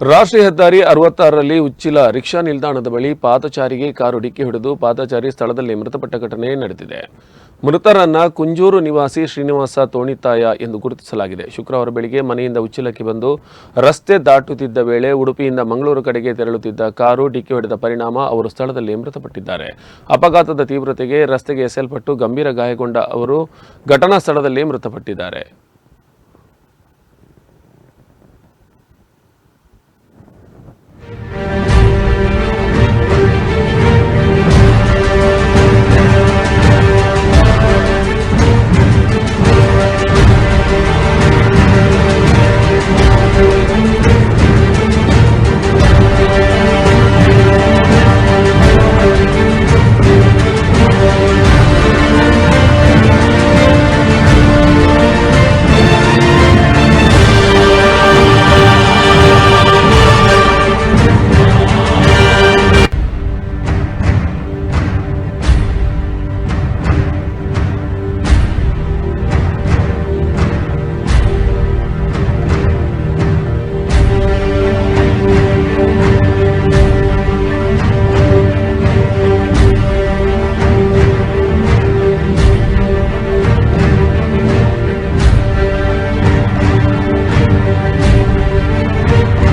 ರಾಷ್ಟ್ರೀಯ ಹೆದ್ದಾರಿ 66ರಲ್ಲಿ ಉಚ್ಚಿಲ ರಿಕ್ಷಾ ನಿಲ್ದಾಣದ ಬಳಿ ಪಾದಚಾರಿಗೆ ಕಾರು ಡಿಕ್ಕಿ ಹೊಡೆದು ಪಾದಚಾರಿ ಸ್ಥಳದಲ್ಲಿ ಮೃತಪಟ್ಟ ಘಟನೆ ನಡೆದಿದೆ. ಮೃತರನ್ನ ಕುಂಜೂರು ನಿವಾಸಿ ಶ್ರೀನಿವಾಸ ತೋಣಿತಾಯ ಎಂದು ಗುರುತಿಸಲಾಗಿದೆ. ಶುಕ್ರವಾರ ಬೆಳಿಗ್ಗೆ ಮನೆಯಿಂದ ಉಚ್ಚಿಲಕ್ಕೆ ಬಂದು ರಸ್ತೆ ದಾಟುತ್ತಿದ್ದ ವೇಳೆ ಉಡುಪಿಯಿಂದ ಮಂಗಳೂರು ಕಡೆಗೆ ತೆರಳುತ್ತಿದ್ದ ಕಾರು ಡಿಕ್ಕಿ ಹೊಡೆದ ಪರಿಣಾಮ ಅವರು ಸ್ಥಳದಲ್ಲಿ ಮೃತಪಟ್ಟಿದ್ದಾರೆ. ಅಪಘಾತದ ತೀವ್ರತೆಗೆ ರಸ್ತೆಗೆ ಎಸೆಯಲ್ಪಟ್ಟು ಗಂಭೀರ ಗಾಯಗೊಂಡ ಅವರು ಘಟನಾ ಸ್ಥಳದಲ್ಲಿ ಮೃತಪಟ್ಟಿದ್ದಾರೆ.